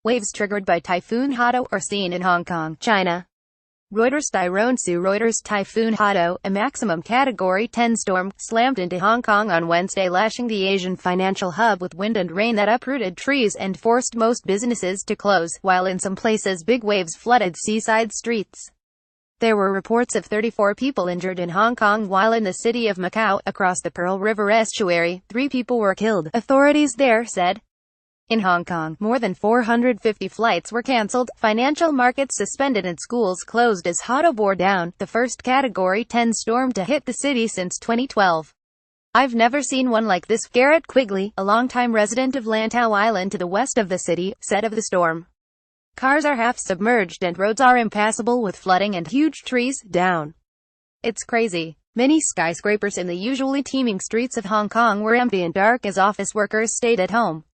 Waves triggered by Typhoon Hato are seen in Hong Kong, China. Reuters Typhoon Hato, a maximum Category 10 storm, slammed into Hong Kong on Wednesday, lashing the Asian financial hub with wind and rain that uprooted trees and forced most businesses to close, while in some places big waves flooded seaside streets. There were reports of 34 people injured in Hong Kong, while in the city of Macau, across the Pearl River estuary, 3 people were killed, authorities there said. In Hong Kong, more than 450 flights were cancelled, financial markets suspended and schools closed as Hato bore down, the first Category 10 storm to hit the city since 2012. "I've never seen one like this," Garrett Quigley, a longtime resident of Lantau Island to the west of the city, said of the storm. "Cars are half submerged and roads are impassable with flooding and huge trees down. It's crazy." Many skyscrapers in the usually teeming streets of Hong Kong were empty and dark as office workers stayed at home.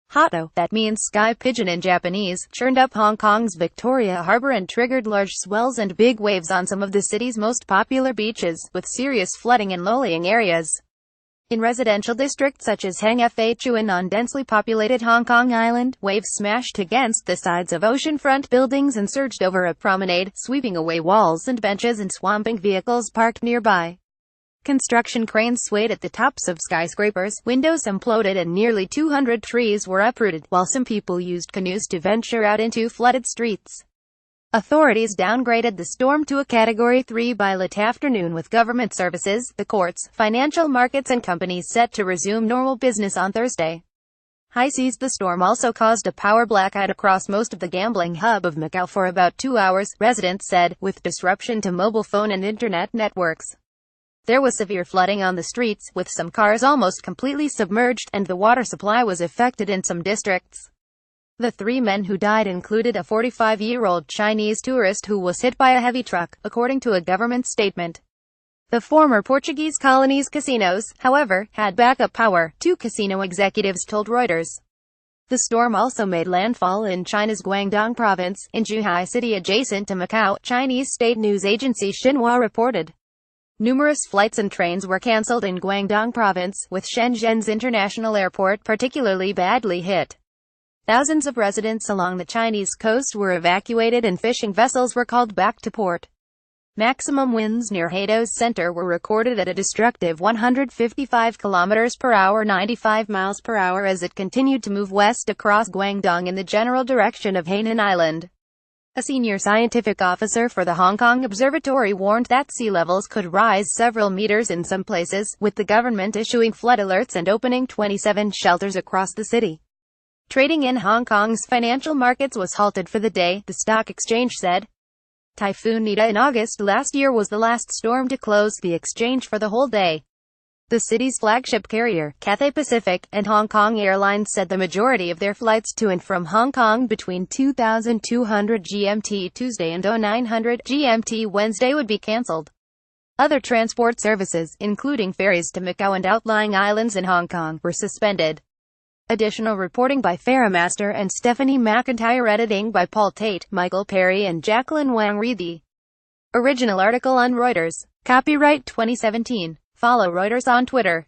Hato, that means sky pigeon in Japanese, churned up Hong Kong's Victoria Harbour and triggered large swells and big waves on some of the city's most popular beaches, with serious flooding in low-lying areas. In residential districts such as Heng Fah on densely populated Hong Kong Island, waves smashed against the sides of oceanfront buildings and surged over a promenade, sweeping away walls and benches and swamping vehicles parked nearby. Construction cranes swayed at the tops of skyscrapers, windows imploded and nearly 200 trees were uprooted, while some people used canoes to venture out into flooded streets. Authorities downgraded the storm to a Category 3 by late afternoon, with government services, the courts, financial markets and companies set to resume normal business on Thursday. High seas. The storm also caused a power blackout across most of the gambling hub of Macau for about 2 hours, residents said, with disruption to mobile phone and internet networks. There was severe flooding on the streets, with some cars almost completely submerged, and the water supply was affected in some districts. The 3 men who died included a 45-year-old Chinese tourist who was hit by a heavy truck, according to a government statement. The former Portuguese colony's casinos, however, had backup power, 2 casino executives told Reuters. The storm also made landfall in China's Guangdong province, in Zhuhai City adjacent to Macau, Chinese state news agency Xinhua reported. Numerous flights and trains were cancelled in Guangdong province, with Shenzhen's international airport particularly badly hit. Thousands of residents along the Chinese coast were evacuated and fishing vessels were called back to port. Maximum winds near Hato's center were recorded at a destructive 155 km per hour, 95 miles per hour, as it continued to move west across Guangdong in the general direction of Hainan Island. A senior scientific officer for the Hong Kong Observatory warned that sea levels could rise several meters in some places, with the government issuing flood alerts and opening 27 shelters across the city. Trading in Hong Kong's financial markets was halted for the day, the stock exchange said. Typhoon Nita in August last year was the last storm to close the exchange for the whole day. The city's flagship carrier, Cathay Pacific, and Hong Kong Airlines said the majority of their flights to and from Hong Kong between 2200 GMT Tuesday and 0900 GMT Wednesday would be cancelled. Other transport services, including ferries to Macau and outlying islands in Hong Kong, were suspended. Additional reporting by Farah Master and Stephanie McIntyre, editing by Paul Tate, Michael Perry and Jacqueline Wang. Read the original article on Reuters. Copyright 2017. Follow Reuters on Twitter.